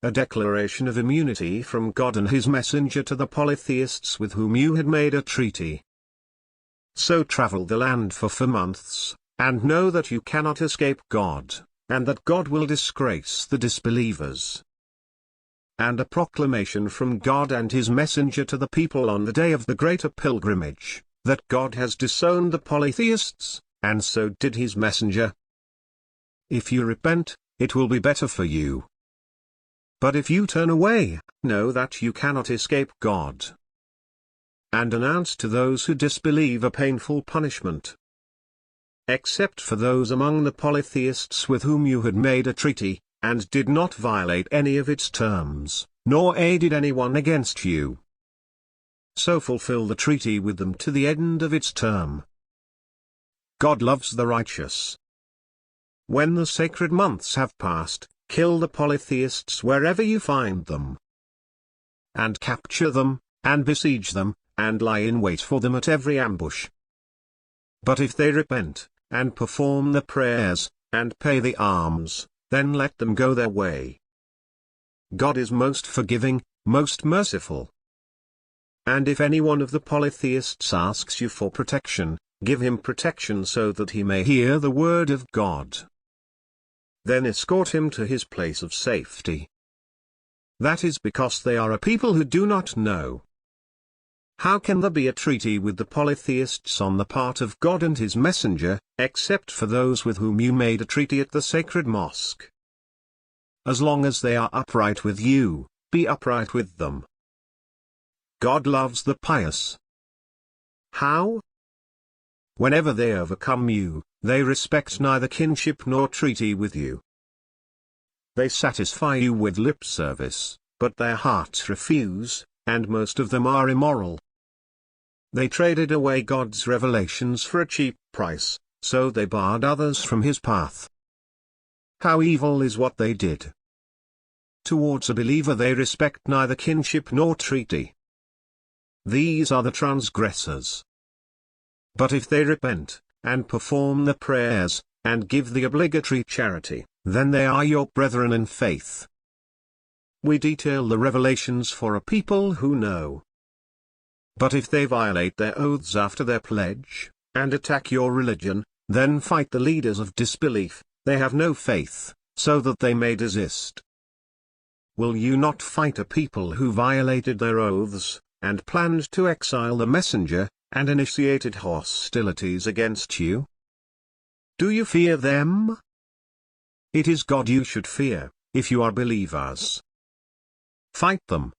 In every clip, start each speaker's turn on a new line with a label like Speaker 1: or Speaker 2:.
Speaker 1: a declaration of immunity from God and his messenger to the polytheists with whom you had made a treaty. So travel the land for 4 months, and know that you cannot escape God, and that God will disgrace the disbelievers. And a proclamation from God and his messenger to the people on the day of the greater pilgrimage, that God has disowned the polytheists, and so did his messenger. If you repent, it will be better for you. But if you turn away, know that you cannot escape God. And announce to those who disbelieve a painful punishment. Except for those among the polytheists with whom you had made a treaty, and did not violate any of its terms, nor aided anyone against you. So fulfill the treaty with them to the end of its term. God loves the righteous. When the sacred months have passed, kill the polytheists wherever you find them. And capture them, and besiege them, and lie in wait for them at every ambush. But if they repent, and perform the prayers, and pay the alms, then let them go their way. God is most forgiving, most merciful. And if any one of the polytheists asks you for protection, give him protection so that he may hear the word of God. Then escort him to his place of safety. That is because they are a people who do not know. How can there be a treaty with the polytheists on the part of God and his messenger, except for those with whom you made a treaty at the sacred mosque? As long as they are upright with you, be upright with them. God loves the pious. How? Whenever they overcome you, they respect neither kinship nor treaty with you. They satisfy you with lip service, but their hearts refuse, and most of them are immoral. They traded away God's revelations for a cheap price, so they barred others from his path. How evil is what they did! Towards a believer they respect neither kinship nor treaty. These are the transgressors. But if they repent, and perform the prayers, and give the obligatory charity, then they are your brethren in faith. We detail the revelations for a people who know. But if they violate their oaths after their pledge, and attack your religion, then fight the leaders of disbelief. They have no faith, so that they may desist. Will you not fight a people who violated their oaths, and planned to exile the messenger, and initiated hostilities against you? Do you fear them? It is God you should fear, if you are believers. Fight them.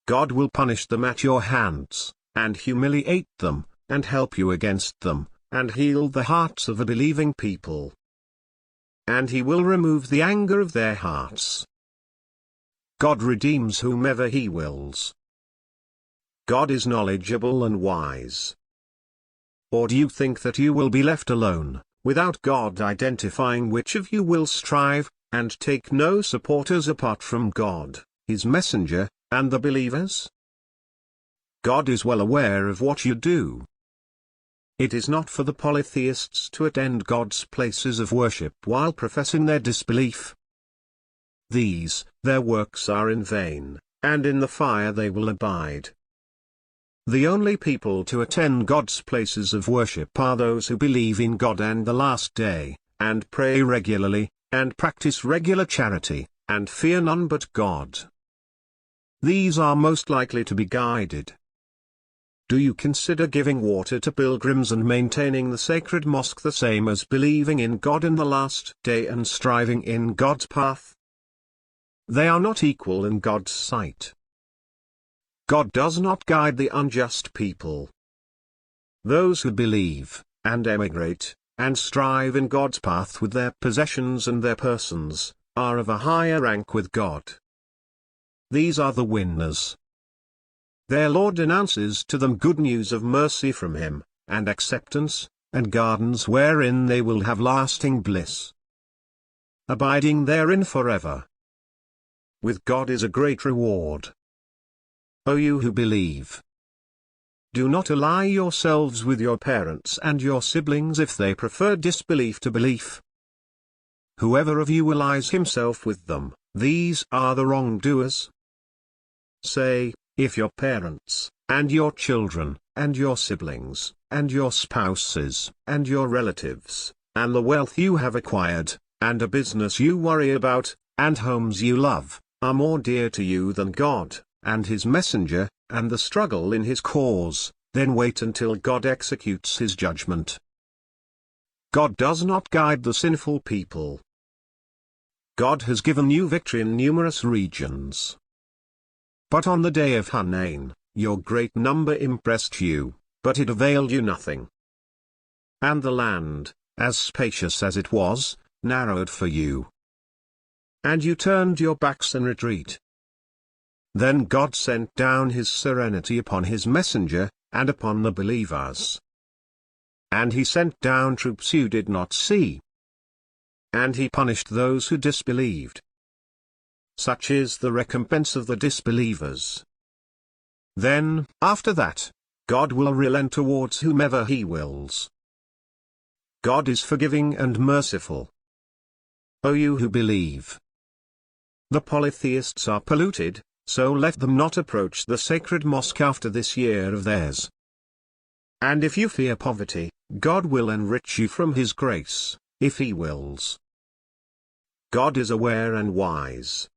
Speaker 1: God will punish them at your hands, and humiliate them, and help you against them, and heal the hearts of a believing people. And he will remove the anger of their hearts. God redeems whomever he wills. God is knowledgeable and wise. Or do you think that you will be left alone, without God identifying which of you will strive, and take no supporters apart from God, his messenger, and the believers? God is well aware of what you do. It is not for the polytheists to attend God's places of worship while professing their disbelief. These, their works are in vain, and in the fire they will abide. The only people to attend God's places of worship are those who believe in God and the last day, and pray regularly, and practice regular charity, and fear none but God. These are most likely to be guided. Do you consider giving water to pilgrims and maintaining the sacred mosque the same as believing in God in the last day and striving in God's path? They are not equal in God's sight. God does not guide the unjust people. Those who believe, and emigrate, and strive in God's path with their possessions and their persons, are of a higher rank with God. These are the winners. Their Lord announces to them good news of mercy from him, and acceptance, and gardens wherein they will have lasting bliss, abiding therein forever. With God is a great reward. O you who believe! Do not ally yourselves with your parents and your siblings if they prefer disbelief to belief. Whoever of you allies himself with them, these are the wrongdoers. Say, if your parents, and your children, and your siblings, and your spouses, and your relatives, and the wealth you have acquired, and a business you worry about, and homes you love, are more dear to you than God, and His messenger, and the struggle in His cause, then wait until God executes His judgment. God does not guide the sinful people. God has given you victory in numerous regions. But on the day of Hunain, your great number impressed you, but it availed you nothing. And the land, as spacious as it was, narrowed for you. And you turned your backs in retreat. Then God sent down His serenity upon His messenger, and upon the believers. And He sent down troops you did not see. And He punished those who disbelieved. Such is the recompense of the disbelievers. Then, after that, God will relent towards whomever He wills. God is forgiving and merciful. O you who believe! The polytheists are polluted, so let them not approach the sacred mosque after this year of theirs. And if you fear poverty, God will enrich you from His grace, if He wills. God is aware and wise.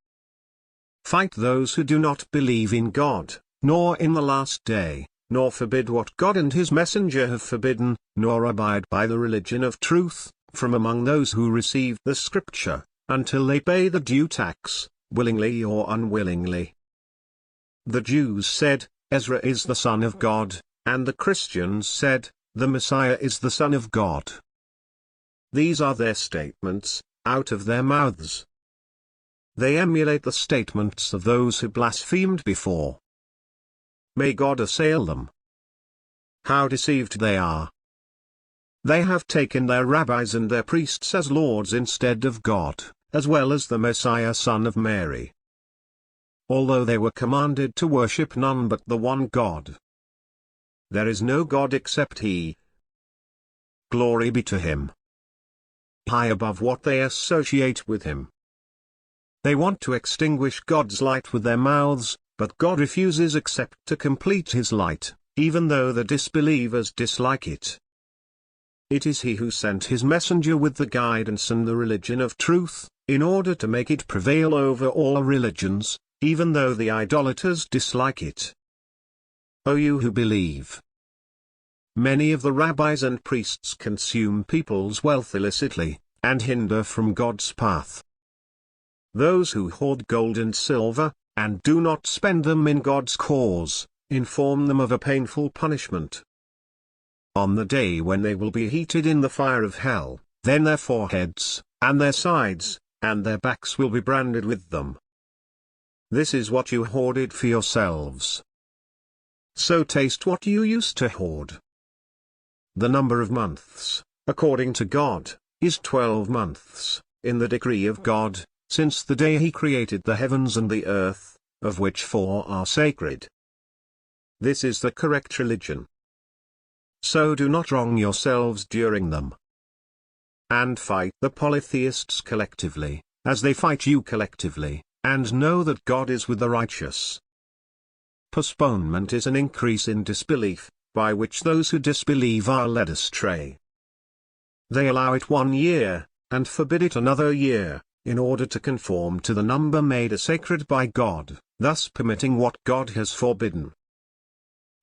Speaker 1: Fight those who do not believe in God, nor in the last day, nor forbid what God and His messenger have forbidden, nor abide by the religion of truth, from among those who receive the Scripture, until they pay the due tax, willingly or unwillingly. The Jews said, Ezra is the Son of God, and the Christians said, the Messiah is the Son of God. These are their statements, out of their mouths. They emulate the statements of those who blasphemed before. May God assail them. How deceived they are. They have taken their rabbis and their priests as lords instead of God, as well as the Messiah son of Mary. Although they were commanded to worship none but the one God. There is no God except He. Glory be to Him. High above what they associate with Him. They want to extinguish God's light with their mouths, but God refuses except to complete His light, even though the disbelievers dislike it. It is He who sent His messenger with the guidance and the religion of truth, in order to make it prevail over all religions, even though the idolaters dislike it. O you who believe! Many of the rabbis and priests consume people's wealth illicitly, and hinder from God's path. Those who hoard gold and silver, and do not spend them in God's cause, inform them of a painful punishment. On the day when they will be heated in the fire of hell, then their foreheads, and their sides, and their backs will be branded with them. This is what you hoarded for yourselves. So taste what you used to hoard. The number of months, according to God, is 12 months, in the decree of God, since the day He created the heavens and the earth, of which 4 are sacred. This is the correct religion. So do not wrong yourselves during them. And fight the polytheists collectively, as they fight you collectively, and know that God is with the righteous. Postponement is an increase in disbelief, by which those who disbelieve are led astray. They allow it 1 year, and forbid it another year, in order to conform to the number made sacred by God, thus permitting what God has forbidden.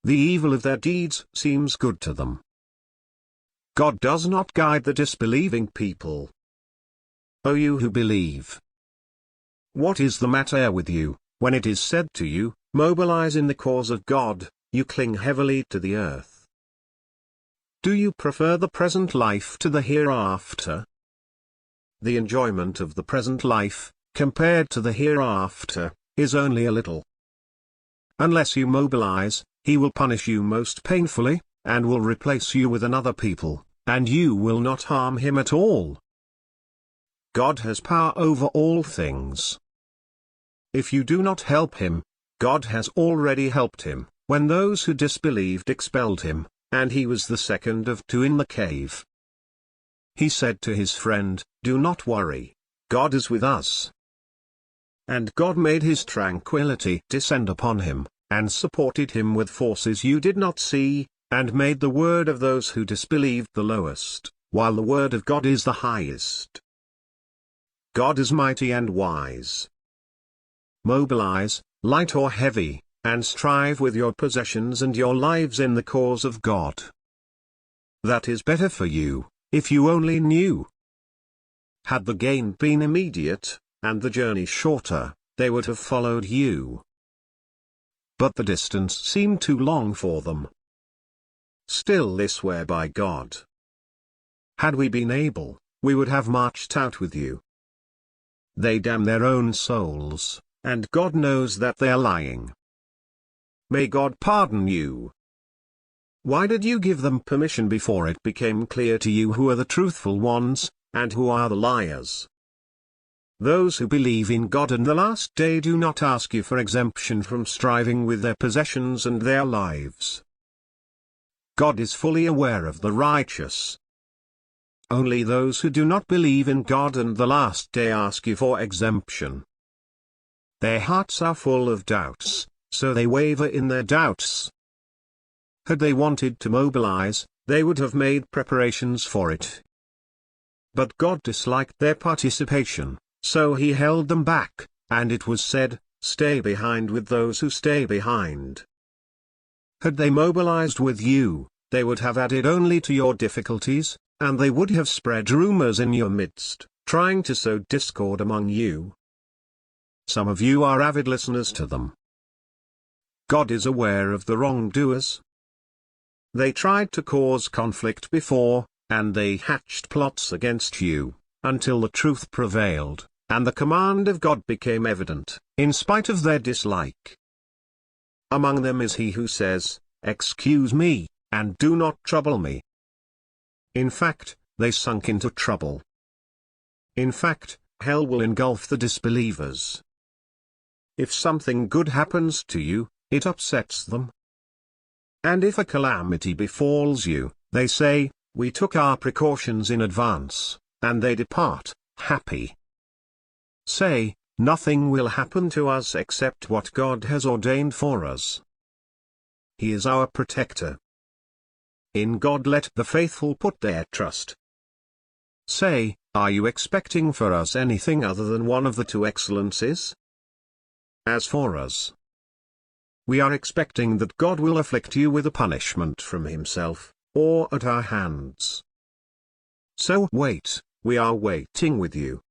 Speaker 1: The evil of their deeds seems good to them. God does not guide the disbelieving people. O you who believe! What is the matter with you, when it is said to you, mobilize in the cause of God, you cling heavily to the earth? Do you prefer the present life to the hereafter? The enjoyment of the present life, compared to the hereafter, is only a little. Unless you mobilize, He will punish you most painfully, and will replace you with another people, and you will not harm Him at all. God has power over all things. If you do not help Him, God has already helped Him, when those who disbelieved expelled Him, and He was the second of 2 in the cave. He said to his friend, do not worry, God is with us. and God made his tranquility descend upon him, and supported him with forces you did not see, and made the word of those who disbelieved the lowest, while the word of God is the highest. God is mighty and wise. Mobilize, light or heavy, and strive with your possessions and your lives in the cause of God. That is better for you, if you only knew. Had the gain been immediate, and the journey shorter, they would have followed you. But the distance seemed too long for them. Still they swear by God. Had we been able, we would have marched out with you. They damn their own souls, and God knows that they are lying. May God pardon you. Why did you give them permission before it became clear to you who are the truthful ones, and who are the liars? Those who believe in God and the last day do not ask you for exemption from striving with their possessions and their lives. God is fully aware of the righteous. Only those who do not believe in God and the last day ask you for exemption. Their hearts are full of doubts, so they waver in their doubts. Had they wanted to mobilize, they would have made preparations for it. But God disliked their participation, so he held them back, and it was said, "Stay behind with those who stay behind." Had they mobilized with you, they would have added only to your difficulties, and they would have spread rumors in your midst, trying to sow discord among you. Some of you are avid listeners to them. God is aware of the wrongdoers. They tried to cause conflict before, and they hatched plots against you, until the truth prevailed, and the command of God became evident, in spite of their dislike. Among them is he who says, "Excuse me, and do not trouble me." In fact, they sunk into trouble. In fact, hell will engulf the disbelievers. If something good happens to you, it upsets them. And if a calamity befalls you, they say, "We took our precautions in advance," and they depart, happy. Say, "Nothing will happen to us except what God has ordained for us. He is our protector." In God let the faithful put their trust. Say, "Are you expecting for us anything other than one of the two excellencies?" As for us, we are expecting that God will afflict you with a punishment from himself, or at our hands. So wait, we are waiting with you.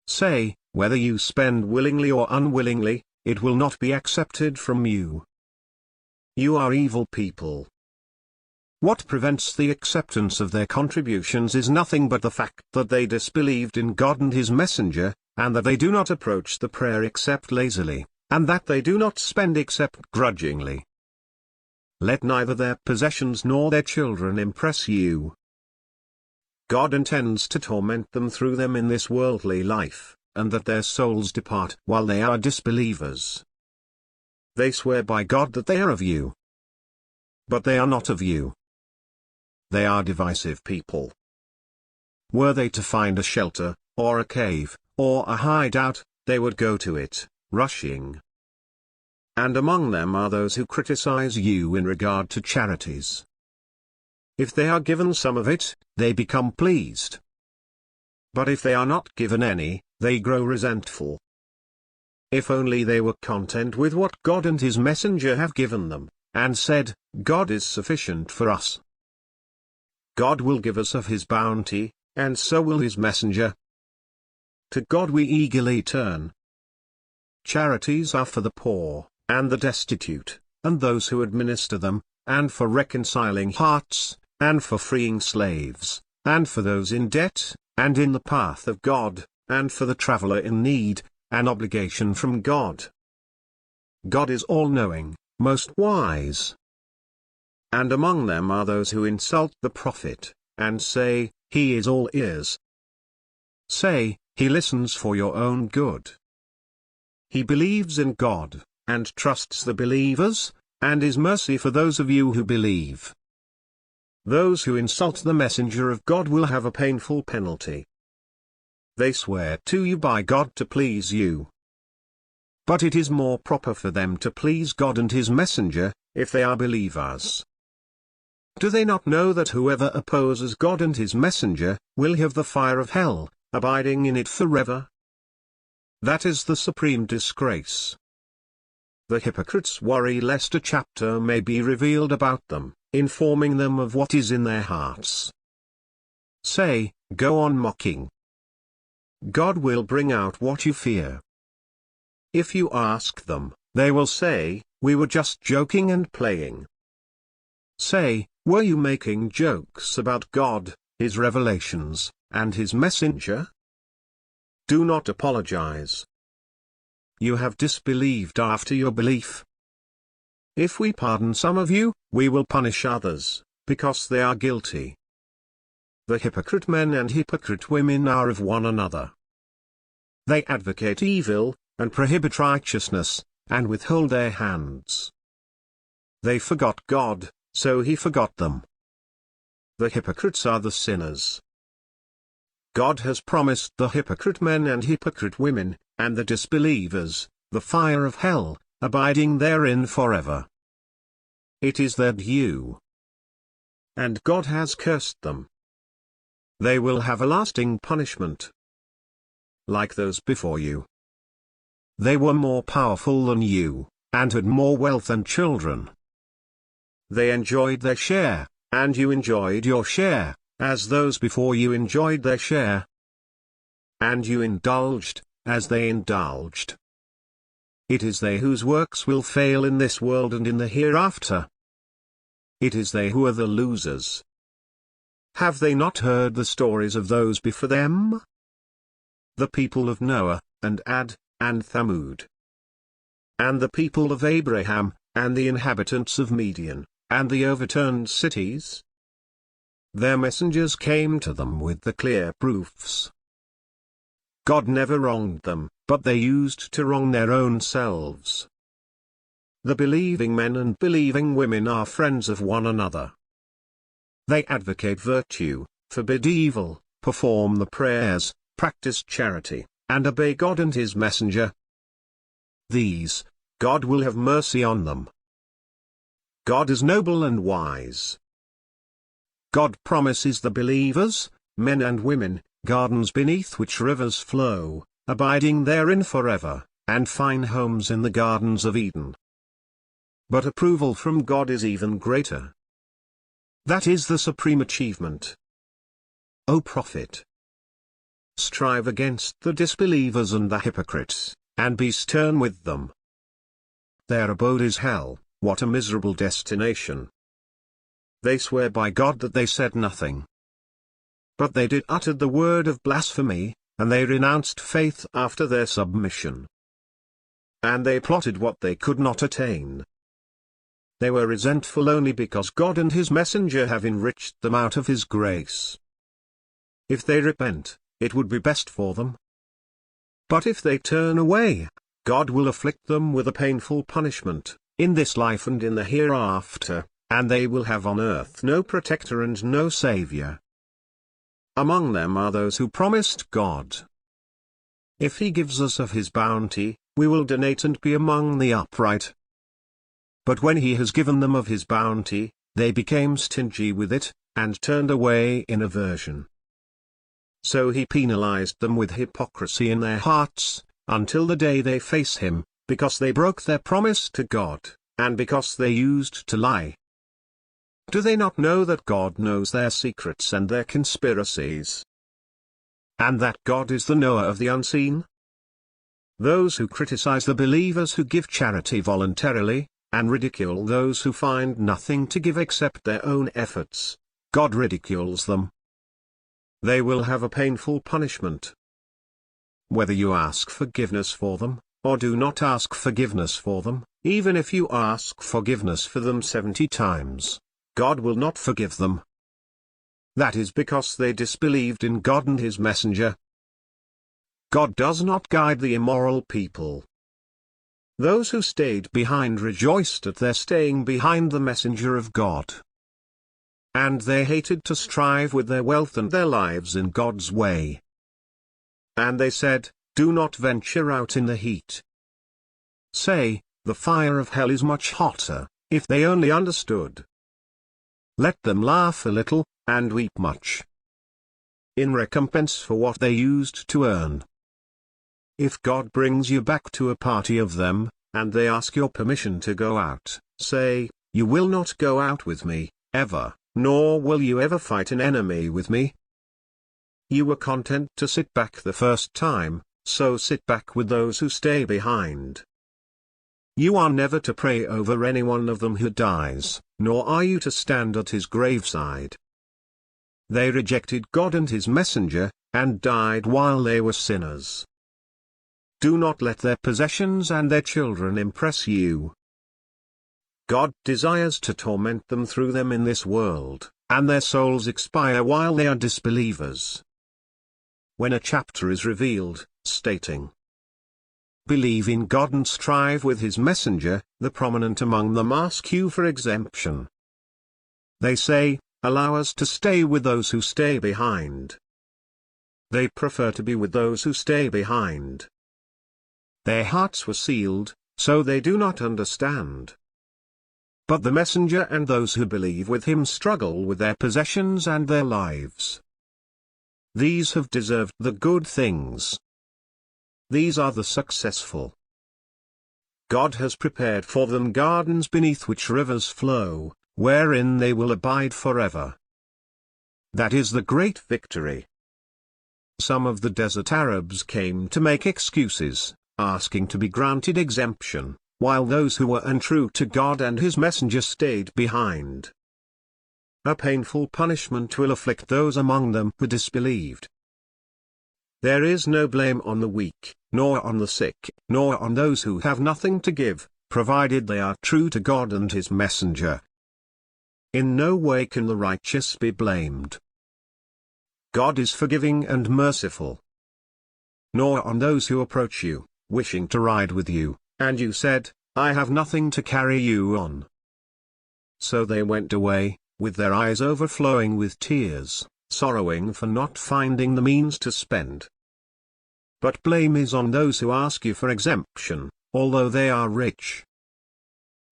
Speaker 1: Say, whether you spend willingly or unwillingly, it will not be accepted from you. You are evil people. What prevents the acceptance of their contributions is nothing but the fact that they disbelieved in God and his messenger, and that they do not approach the prayer except lazily, and that they do not spend except grudgingly. Let neither their possessions nor their children impress you. God intends to torment them through them in this worldly life, and that their souls depart while they are disbelievers. They swear by God that they are of you. But they are not of you. They are divisive people. Were they to find a shelter, or a cave, or a hideout, they would go to it, rushing. And among them are those who criticize you in regard to charities. If they are given some of it, they become pleased. But if they are not given any, they grow resentful. If only they were content with what God and his messenger have given them, and said, "God is sufficient for us." God will give us of his bounty, and so will his messenger. To God we eagerly turn. Charities are for the poor, and the destitute, and those who administer them, and for reconciling hearts, and for freeing slaves, and for those in debt, and in the path of God, and for the traveler in need, an obligation from God. God is all-knowing, most wise. And among them are those who insult the prophet, and say, "He is all ears." Say, "He listens for your own good." He believes in God, and trusts the believers, and is mercy for those of you who believe. Those who insult the messenger of God will have a painful penalty. They swear to you by God to please you. But it is more proper for them to please God and his messenger, if they are believers. Do they not know that whoever opposes God and his messenger, will have the fire of hell, abiding in it forever? That is the supreme disgrace. The hypocrites worry lest a chapter may be revealed about them, informing them of what is in their hearts. Say, go on mocking. God will bring out what you fear. If you ask them, they will say, we were just joking and playing. Say, were you making jokes about God, his revelations, and his messenger? Do not apologize. You have disbelieved after your belief. If we pardon some of you, we will punish others, because they are guilty. The hypocrite men and hypocrite women are of one another. They advocate evil, and prohibit righteousness, and withhold their hands. They forgot God, so he forgot them. The hypocrites are the sinners. God has promised the hypocrite men and hypocrite women, and the disbelievers, the fire of hell, abiding therein forever. It is their due. And God has cursed them. They will have a lasting punishment. Like those before you. They were more powerful than you, and had more wealth and children. They enjoyed their share, and you enjoyed your share, as those before you enjoyed their share. And you indulged, as they indulged. It is they whose works will fail in this world and in the hereafter. It is they who are the losers. Have they not heard the stories of those before them? The people of Noah, and Ad, and Thamud. And the people of Abraham, and the inhabitants of Midian, and the overturned cities? Their messengers came to them with the clear proofs. God never wronged them, but they used to wrong their own selves. The believing men and believing women are friends of one another. They advocate virtue, forbid evil, perform the prayers, practice charity, and obey God and his messenger. These, God will have mercy on them. God is noble and wise. God promises the believers, men and women, gardens beneath which rivers flow, abiding therein forever, and fine homes in the gardens of Eden. But approval from God is even greater. That is the supreme achievement. O prophet! Strive against the disbelievers and the hypocrites, and be stern with them. Their abode is hell, what a miserable destination. They swear by God that they said nothing. But they did utter the word of blasphemy, and they renounced faith after their submission. And they plotted what they could not attain. They were resentful only because God and his messenger have enriched them out of his grace. If they repent, it would be best for them. But if they turn away, God will afflict them with a painful punishment, in this life and in the hereafter, and they will have on earth no protector and no savior. Among them are those who promised God. If he gives us of his bounty, we will donate and be among the upright. But when he has given them of his bounty, they became stingy with it, and turned away in aversion. So he penalized them with hypocrisy in their hearts, until the day they face him, because they broke their promise to God, and because they used to lie. Do they not know that God knows their secrets and their conspiracies? And that God is the knower of the unseen? Those who criticize the believers who give charity voluntarily, and ridicule those who find nothing to give except their own efforts, God ridicules them. They will have a painful punishment. Whether you ask forgiveness for them, or do not ask forgiveness for them, even if you ask forgiveness for them 70 times, God will not forgive them. That is because they disbelieved in God and his messenger. God does not guide the immoral people. Those who stayed behind rejoiced at their staying behind the messenger of God. And they hated to strive with their wealth and their lives in God's way. And they said, do not venture out in the heat. Say, the fire of hell is much hotter, if they only understood. Let them laugh a little, and weep much, in recompense for what they used to earn. If God brings you back to a party of them, and they ask your permission to go out, say, you will not go out with me, ever, nor will you ever fight an enemy with me. You were content to sit back the first time, so sit back with those who stay behind. You are never to pray over any one of them who dies, nor are you to stand at his graveside. They rejected God and his messenger, and died while they were sinners. Do not let their possessions and their children impress you. God desires to torment them through them in this world, and their souls expire while they are disbelievers. When a chapter is revealed, stating, "Believe in God and strive with his messenger," the prominent among them ask you for exemption. They say, "Allow us to stay with those who stay behind." They prefer to be with those who stay behind. Their hearts were sealed, so they do not understand. But the messenger and those who believe with him struggle with their possessions and their lives. These have deserved the good things. These are the successful. God has prepared for them gardens beneath which rivers flow, wherein they will abide forever. That is the great victory. Some of the desert Arabs came to make excuses, asking to be granted exemption, while those who were untrue to God and his messenger stayed behind. A painful punishment will afflict those among them who disbelieved. There is no blame on the weak, nor on the sick, nor on those who have nothing to give, provided they are true to God and his messenger. In no way can the righteous be blamed. God is forgiving and merciful. Nor on those who approach you, wishing to ride with you, and you said, "I have nothing to carry you on." So they went away, with their eyes overflowing with tears, sorrowing for not finding the means to spend. But blame is on those who ask you for exemption, although they are rich.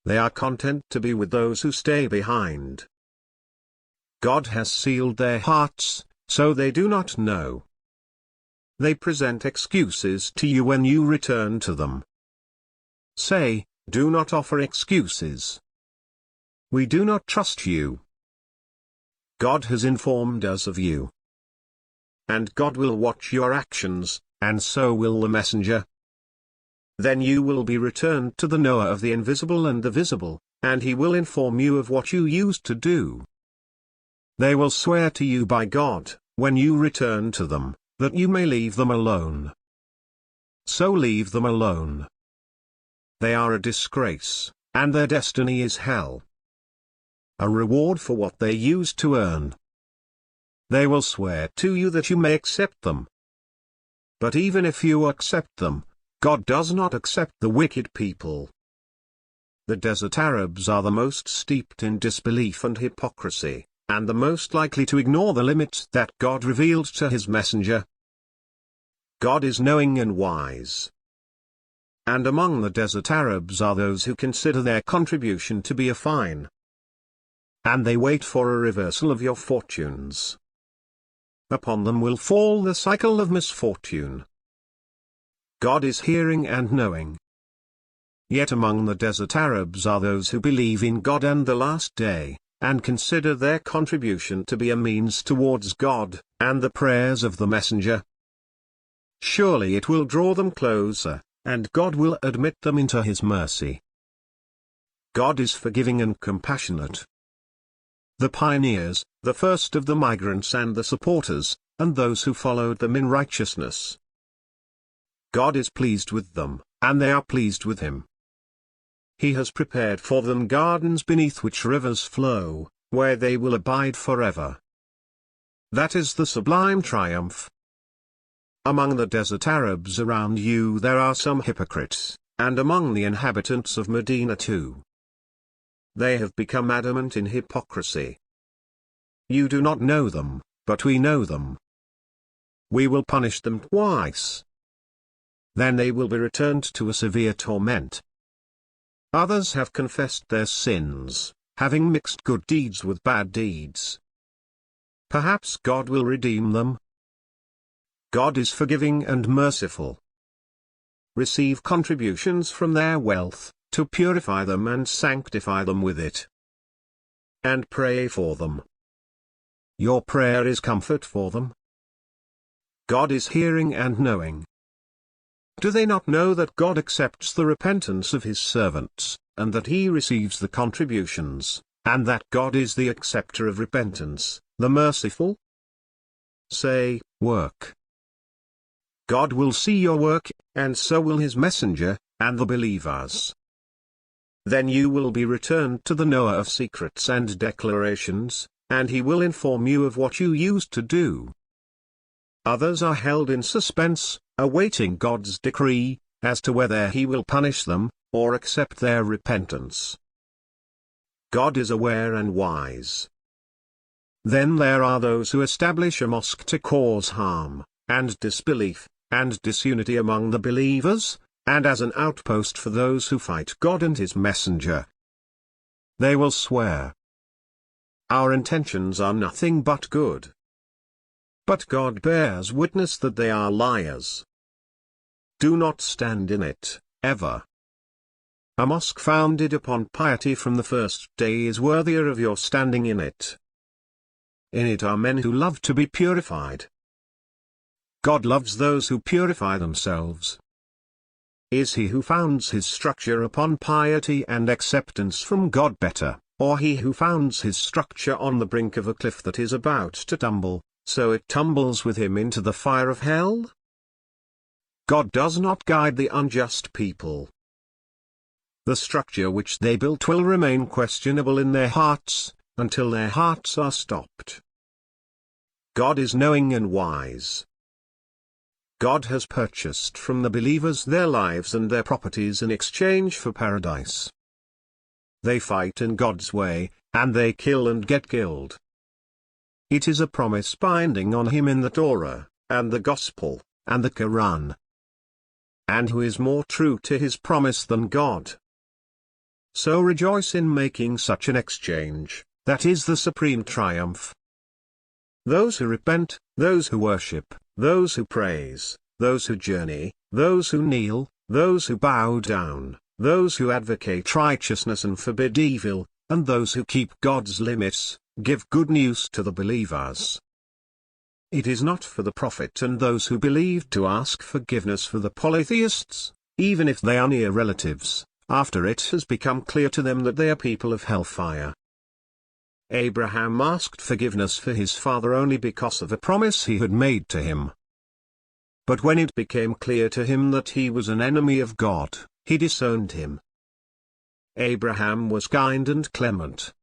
Speaker 1: They are content to be with those who stay behind. God has sealed their hearts, so they do not know. They present excuses to you when you return to them. Say, do not offer excuses. We do not trust you. God has informed us of you. And God will watch your actions, and so will the messenger. Then you will be returned to the knower of the invisible and the visible, and he will inform you of what you used to do. They will swear to you by God, when you return to them, that you may leave them alone. So leave them alone. They are a disgrace, and their destiny is hell. A reward for what they used to earn. They will swear to you that you may accept them. But even if you accept them, God does not accept the wicked people. The desert Arabs are the most steeped in disbelief and hypocrisy, and the most likely to ignore the limits that God revealed to his messenger. God is knowing and wise. And among the desert Arabs are those who consider their contribution to be a fine. And they wait for a reversal of your fortunes. Upon them will fall the cycle of misfortune. God is hearing and knowing. Yet among the desert Arabs are those who believe in God and the last day, and consider their contribution to be a means towards God, and the prayers of the messenger. Surely it will draw them closer, and God will admit them into his mercy. God is forgiving and compassionate. The pioneers, the first of the migrants and the supporters, and those who followed them in righteousness. God is pleased with them, and they are pleased with him. He has prepared for them gardens beneath which rivers flow, where they will abide forever. That is the sublime triumph. Among the desert Arabs around you there are some hypocrites, and among the inhabitants of Medina too. They have become adamant in hypocrisy. You do not know them, but we know them. We will punish them twice. Then they will be returned to a severe torment, Others have confessed their sins, having mixed good deeds with bad deeds. Perhaps God will redeem them. God is forgiving and merciful. Receive contributions from their wealth, to purify them and sanctify them with it. And pray for them. Your prayer is comfort for them. God is hearing and knowing. Do they not know that God accepts the repentance of his servants, and that he receives the contributions, and that God is the acceptor of repentance, the merciful? Say, work. God will see your work, and so will his messenger, and the believers. Then you will be returned to the knower of secrets and declarations, and he will inform you of what you used to do. Others are held in suspense, awaiting God's decree, as to whether he will punish them, or accept their repentance. God is aware and wise. Then there are those who establish a mosque to cause harm, and disbelief, and disunity among the believers, and as an outpost for those who fight God and his messenger. They will swear, "Our intentions are nothing but good." But God bears witness that they are liars. Do not stand in it, ever. A mosque founded upon piety from the first day is worthier of your standing in it. In it are men who love to be purified. God loves those who purify themselves. Is he who founds his structure upon piety and acceptance from God better, or he who founds his structure on the brink of a cliff that is about to tumble, so it tumbles with him into the fire of hell? God does not guide the unjust people. The structure which they built will remain questionable in their hearts, until their hearts are stopped. God is knowing and wise. God has purchased from the believers their lives and their properties in exchange for paradise. They fight in God's way, and they kill and get killed. It is a promise binding on him in the Torah, and the Gospel, and the Quran. And who is more true to his promise than God? So rejoice in making such an exchange, that is the supreme triumph. Those who repent, those who worship, those who praise, those who journey, those who kneel, those who bow down, those who advocate righteousness and forbid evil, and those who keep God's limits, give good news to the believers. It is not for the prophet and those who believe to ask forgiveness for the polytheists, even if they are near relatives, after it has become clear to them that they are people of hellfire. Abraham asked forgiveness for his father only because of a promise he had made to him. But when it became clear to him that he was an enemy of God, he disowned him. Abraham was kind and clement.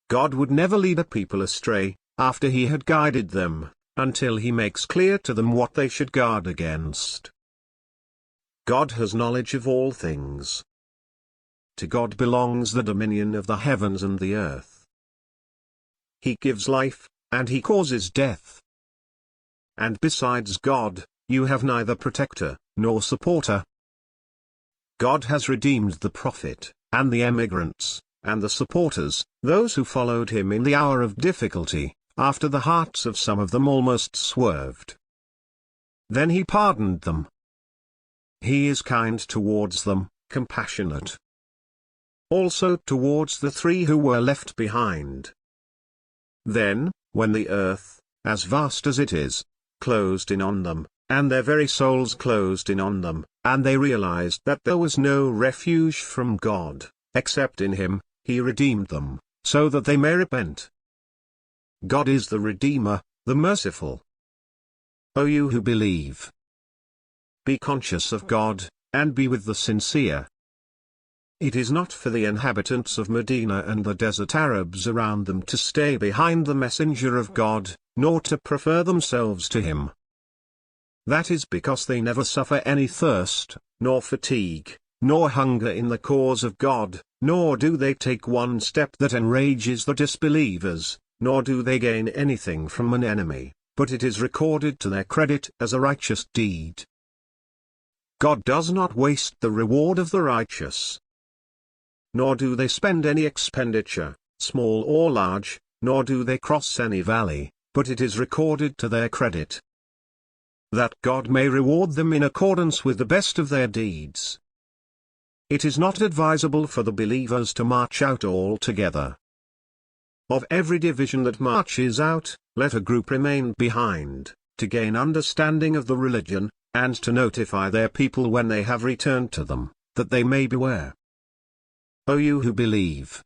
Speaker 1: God would never lead a people astray, after he had guided them, until he makes clear to them what they should guard against. God has knowledge of all things. To God belongs the dominion of the heavens and the earth. He gives life, and he causes death. And besides God, you have neither protector, nor supporter. God has redeemed the prophet, and the emigrants, and the supporters, those who followed him in the hour of difficulty, after the hearts of some of them almost swerved. Then he pardoned them. He is kind towards them, compassionate. Also towards the 3 who were left behind. Then, when the earth, as vast as it is, closed in on them, and their very souls closed in on them, and they realized that there was no refuge from God, except in him, he redeemed them, so that they may repent. God is the Redeemer, the merciful. O you who believe, be conscious of God, and be with the sincere. It is not for the inhabitants of Medina and the desert Arabs around them to stay behind the messenger of God, nor to prefer themselves to him. That is because they never suffer any thirst, nor fatigue, nor hunger in the cause of God, nor do they take one step that enrages the disbelievers, nor do they gain anything from an enemy, but it is recorded to their credit as a righteous deed. God does not waste the reward of the righteous. nor do they spend any expenditure, small or large, nor do they cross any valley, but it is recorded to their credit, that God may reward them in accordance with the best of their deeds. It is not advisable for the believers to march out all together. Of every division that marches out, let a group remain behind, to gain understanding of the religion, and to notify their people when they have returned to them, that they may beware. O you who believe,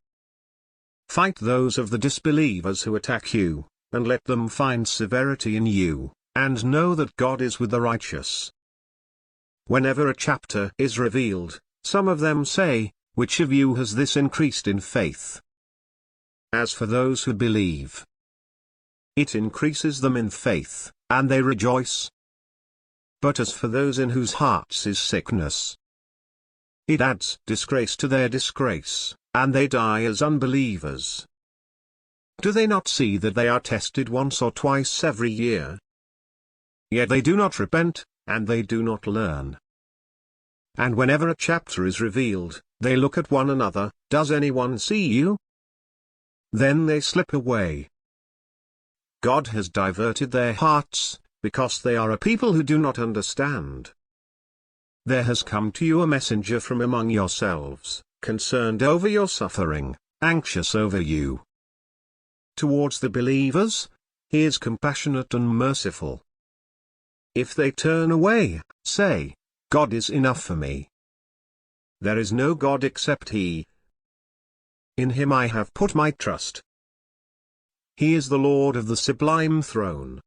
Speaker 1: fight those of the disbelievers who attack you, and let them find severity in you, and know that God is with the righteous. Whenever a chapter is revealed, some of them say, which of you has this increased in faith? As for those who believe, it increases them in faith, and they rejoice. But as for those in whose hearts is sickness, it adds disgrace to their disgrace, and they die as unbelievers. Do they not see that they are tested once or twice every year? Yet they do not repent, and they do not learn. And whenever a chapter is revealed, they look at one another, does anyone see you? Then they slip away. God has diverted their hearts, because they are a people who do not understand. There has come to you a messenger from among yourselves, concerned over your suffering, anxious over you. Towards the believers, he is compassionate and merciful. If they turn away, say, God is enough for me. There is no God except He. In Him I have put my trust. He is the Lord of the sublime throne,